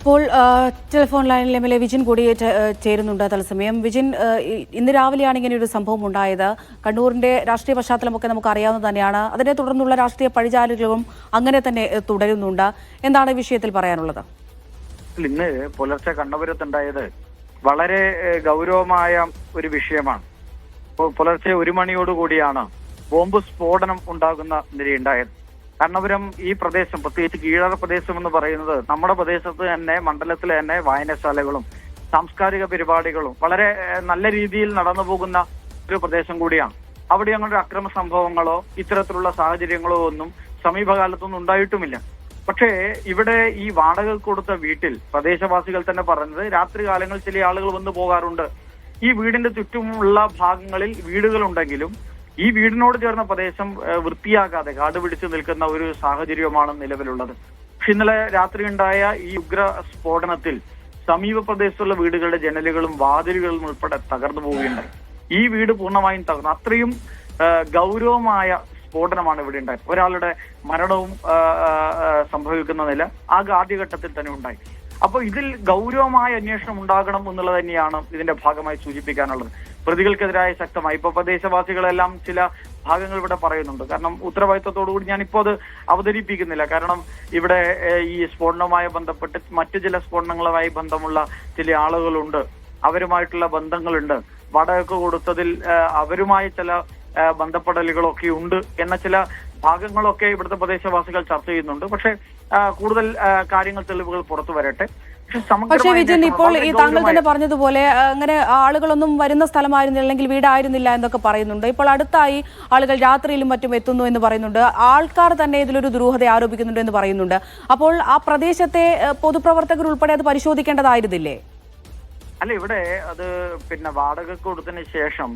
ഇപ്പോൾ ടെലിഫോൺ ലൈനിൽ എംഎൽഎ വിജിൻ കൂടി ചേരുന്നുണ്ട് തത്സമയം. വിജിൻ, ഇന്ന് രാവിലെയാണ് ഇങ്ങനെ ഒരു സംഭവം ഉണ്ടായത്. കണ്ണൂരിന്റെ രാഷ്ട്രീയ പശ്ചാത്തലമൊക്കെ നമുക്ക് അറിയാവുന്നത് തന്നെയാണ്. അതിനെ തുടർന്നുള്ള രാഷ്ട്രീയ പഴിചാലുകളും അങ്ങനെ തന്നെ തുടരുന്നുണ്ട്. എന്താണ് ഈ വിഷയത്തിൽ പറയാനുള്ളത്? ഇന്ന് പുലർച്ചെ കണ്ണപുരത്തുണ്ടായത് വളരെ ഗൗരവമായ ഒരു വിഷയമാണ്. പുലർച്ചെ 1 മണിയോടുകൂടിയാണ് ബോംബ് സ്ഫോടനം ഉണ്ടാകുന്ന നിലയുണ്ടായത്. കണ്ണപുരം ഈ പ്രദേശം, പ്രത്യേകിച്ച് കീഴറ പ്രദേശം എന്ന് പറയുന്നത് നമ്മുടെ പ്രദേശത്ത് തന്നെ, മണ്ഡലത്തിലെ തന്നെ വായനശാലകളും സാംസ്കാരിക പരിപാടികളും വളരെ നല്ല രീതിയിൽ നടന്നു പോകുന്ന ഒരു പ്രദേശം കൂടിയാണ്. അവിടെ അങ്ങനെ അക്രമ സംഭവങ്ങളോ ഇത്തരത്തിലുള്ള സാഹചര്യങ്ങളോ ഒന്നും സമീപകാലത്തൊന്നും ഉണ്ടായിട്ടുമില്ല. പക്ഷേ ഇവിടെ ഈ വാടക കൊടുത്ത വീട്ടിൽ പ്രദേശവാസികൾ തന്നെ പറഞ്ഞത് രാത്രി കാലങ്ങളിൽ ചില ആളുകൾ വന്നു പോകാറുണ്ട്. ഈ വീടിന്റെ ചുറ്റുമുള്ള ഭാഗങ്ങളിൽ വീടുകളുണ്ടെങ്കിലും ഈ വീടിനോട് ചേർന്ന പ്രദേശം വൃത്തിയാക്കാതെ കാട് പിടിച്ചു നിൽക്കുന്ന ഒരു സാഹചര്യമാണ് നിലവിലുള്ളത്. പക്ഷെ ഇന്നലെ രാത്രി ഉണ്ടായ ഈ ഉഗ്ര സ്ഫോടനത്തിൽ സമീപ പ്രദേശത്തുള്ള വീടുകളുടെ ജനലുകളും വാതിലുകളും ഉൾപ്പെടെ തകർന്നു പോവുകയുണ്ടായി. ഈ വീട് പൂർണ്ണമായും തകർന്നു. അത്രയും ഗൗരവമായ സ്ഫോടനമാണ് ഇവിടെ ഉണ്ടായത്. ഒരാളുടെ മരണവും സംഭവിക്കുന്ന നില ആദ്യഘട്ടത്തിൽ തന്നെ ഉണ്ടായി. അപ്പോൾ ഇതിൽ ഗൗരവമായ അന്വേഷണം ഉണ്ടാകണം എന്നുള്ളത് തന്നെയാണ് ഇതിന്റെ ഭാഗമായി സൂചിപ്പിക്കാനുള്ളത്. പ്രതികൾക്കെതിരായ ശക്തമായി ഇപ്പൊ പ്രദേശവാസികളെല്ലാം ചില ഭാഗങ്ങൾ ഇവിടെ പറയുന്നുണ്ട്. കാരണം ഉത്തരവാദിത്വത്തോടുകൂടി ഞാനിപ്പോ അത് അവതരിപ്പിക്കുന്നില്ല. കാരണം ഇവിടെ ഈ സ്ഫോടനവുമായി ബന്ധപ്പെട്ട് മറ്റു ചില സ്ഫോടനങ്ങളുമായി ബന്ധമുള്ള ചില ആളുകളുണ്ട്, അവരുമായിട്ടുള്ള ബന്ധങ്ങളുണ്ട്, വാടക കൊടുത്തതിൽ അവരുമായി ചില ബന്ധപ്പെടലുകളൊക്കെ ഉണ്ട് എന്ന ചില ഭാഗങ്ങളൊക്കെ ഇവിടുത്തെ പ്രദേശവാസികൾ ചർച്ച ചെയ്യുന്നുണ്ട്. പക്ഷെ കൂടുതൽ കാര്യങ്ങൾ, തെളിവുകൾ പുറത്തു വരട്ടെ. പക്ഷേ വിജിൻ, ഇപ്പോൾ ഈ താങ്കൾ തന്നെ പറഞ്ഞതുപോലെ അങ്ങനെ ആളുകളൊന്നും വരുന്ന സ്ഥലമായിരുന്നില്ല, അല്ലെങ്കിൽ വീടായിരുന്നില്ല എന്നൊക്കെ പറയുന്നുണ്ട്. ഇപ്പോൾ അടുത്തായി ആളുകൾ രാത്രിയിലും മറ്റും എത്തുന്നു എന്ന് പറയുന്നുണ്ട്. ആൾക്കാർ തന്നെ ഇതിലൊരു ദുരൂഹത ആരോപിക്കുന്നുണ്ട് എന്ന് പറയുന്നുണ്ട്. അപ്പോൾ ആ പ്രദേശത്തെ പൊതുപ്രവർത്തകർ ഉൾപ്പെടെ അത് പരിശോധിക്കേണ്ടതായിരുന്നില്ലേ? അല്ല, ഇവിടെ അത് വാടക കൊടുത്തതിന് ശേഷം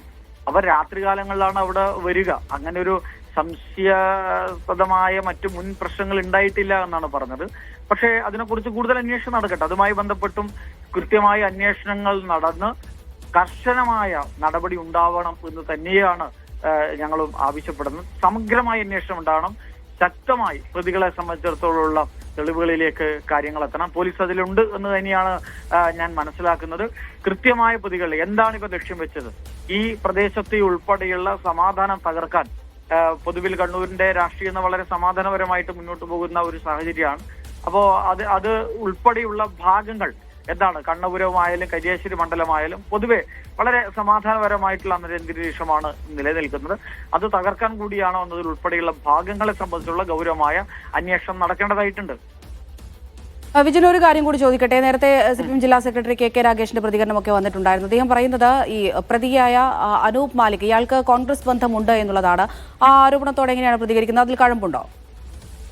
അവർ രാത്രികാലങ്ങളിലാണ് അവിടെ വരിക. അങ്ങനെ ഒരു സംശയാസ്പദമായ മറ്റു മുൻ പ്രശ്നങ്ങൾ ഉണ്ടായിട്ടില്ല എന്നാണ് പറഞ്ഞത്. പക്ഷേ അതിനെക്കുറിച്ച് കൂടുതൽ അന്വേഷണം നടക്കട്ടെ. അതുമായി ബന്ധപ്പെട്ടും കൃത്യമായ അന്വേഷണങ്ങൾ നടന്ന് കർശനമായ നടപടി ഉണ്ടാവണം എന്ന് തന്നെയാണ് ഞങ്ങളും ആവശ്യപ്പെടുന്നത്. സമഗ്രമായ അന്വേഷണം ഉണ്ടാവണം. ശക്തമായി പ്രതികളെ സംബന്ധിച്ചിടത്തോളമുള്ള തെളിവുകളിലേക്ക് കാര്യങ്ങൾ എത്തണം. പോലീസ് അതിലുണ്ട് എന്ന് തന്നെയാണ് ഞാൻ മനസ്സിലാക്കുന്നത്. കൃത്യമായ പ്രതികൾ എന്താണ് ഇവർ ലക്ഷ്യം വെച്ചത്? ഈ പ്രദേശത്തെ ഉൾപ്പെടെയുള്ള സമാധാനം തകർക്കാൻ. പൊതുവിൽ കണ്ണൂരിന്റെ രാഷ്ട്രീയം വളരെ സമാധാനപരമായിട്ട് മുന്നോട്ട് പോകുന്ന ഒരു സാഹചര്യമാണ്. അപ്പോ അത് ഉൾപ്പെടെയുള്ള ഭാഗങ്ങൾ എന്താണ്, കണ്ണപുരമായാലും കരിയാശ്ശേരി മണ്ഡലമായാലും പൊതുവെ വളരെ സമാധാനപരമായിട്ടുള്ള അന്തരീക്ഷമാണ് നിലനിൽക്കുന്നത്. അത് തകർക്കാൻ കൂടിയാണോ എന്നതിൽ ഉൾപ്പെടെയുള്ള ഭാഗങ്ങളെ സംബന്ധിച്ചുള്ള ഗൗരവമായ അന്വേഷണം നടക്കേണ്ടതായിട്ടുണ്ട്. വിജിൻ, ഒരു കാര്യം കൂടി ചോദിക്കട്ടെ. നേരത്തെ സിപിഎം ജില്ലാ സെക്രട്ടറി കെ രാഗേഷിന്റെ പ്രതികരണമൊക്കെ വന്നിട്ടുണ്ടായിരുന്നു. അദ്ദേഹം പറയുന്നത് ഈ പ്രതിയായ അനൂപ് മാലിക്, ഇയാൾക്ക് കോൺഗ്രസ് ബന്ധമുണ്ട് എന്നുള്ളതാണ്. ആ ആരോപണത്തോടെ എങ്ങനെയാണ് പ്രതികരിക്കുന്നത്? അതിൽ കഴമ്പുണ്ടോ?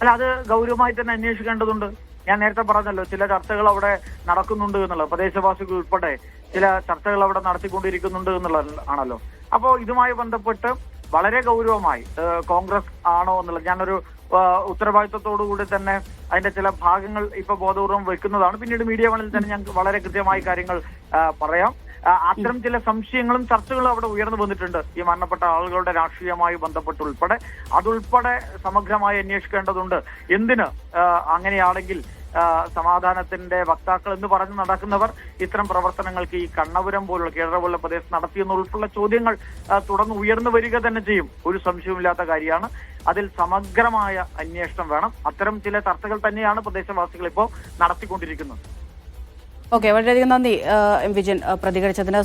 അല്ല, അത് ഗൗരവമായി തന്നെ അന്വേഷിക്കേണ്ടതുണ്ട്. ഞാൻ നേരത്തെ പറഞ്ഞല്ലോ, ചില ചർച്ചകൾ അവിടെ നടക്കുന്നുണ്ട് എന്നുള്ളത്, പ്രദേശവാസികൾ ഉൾപ്പെടെ ചില ചർച്ചകൾ അവിടെ നടത്തിക്കൊണ്ടിരിക്കുന്നുണ്ട് എന്നുള്ളത് ആണല്ലോ. അപ്പോ ഇതുമായി ബന്ധപ്പെട്ട് വളരെ ഗൗരവമായി കോൺഗ്രസ് ആണോ എന്നുള്ളത് ഞാനൊരു ഉത്തരവാദിത്വത്തോടുകൂടി തന്നെ അതിന്റെ ചില ഭാഗങ്ങൾ ഇപ്പൊ ബോധപൂർവം വെക്കുന്നതാണ്. പിന്നീട് മീഡിയ വണിൽ തന്നെ ഞങ്ങൾക്ക് വളരെ കൃത്യമായ കാര്യങ്ങൾ പറയാം. അത്തരം ചില സംശയങ്ങളും ചർച്ചകളും അവിടെ ഉയർന്നു വന്നിട്ടുണ്ട്. ഈ മരണപ്പെട്ട ആളുകളുടെ രാഷ്ട്രീയമായി ബന്ധപ്പെട്ടുൾപ്പെടെ അതുൾപ്പെടെ സമഗ്രമായി അന്വേഷിക്കേണ്ടതുണ്ട്. എന്തിന് അങ്ങനെയാണെങ്കിൽ സമാധാനത്തിന്റെ വക്താക്കൾ എന്ന് പറഞ്ഞ് നടക്കുന്നവർ ഇത്തരം പ്രവർത്തനങ്ങൾക്ക് ഈ കണ്ണപുരം പോലുള്ള കീഴറ പോലുള്ള പ്രദേശത്ത് നടത്തിയെന്ന ഉൾപ്പെടെ ചോദ്യങ്ങൾ തുടർന്ന് ഉയർന്നു വരിക തന്നെ ചെയ്യും. ഒരു സംശയവുമില്ലാത്ത കാര്യമാണ്. അതിൽ സമഗ്രമായ അന്വേഷണം വേണം. അത്തരം ചില ചർച്ചകൾ തന്നെയാണ് പ്രദേശവാസികൾ ഇപ്പോൾ നടത്തിക്കൊണ്ടിരിക്കുന്നത്. ഓക്കെ, വളരെയധികം നന്ദി എം വിജിൻ പ്രതികരിച്ചതിന്.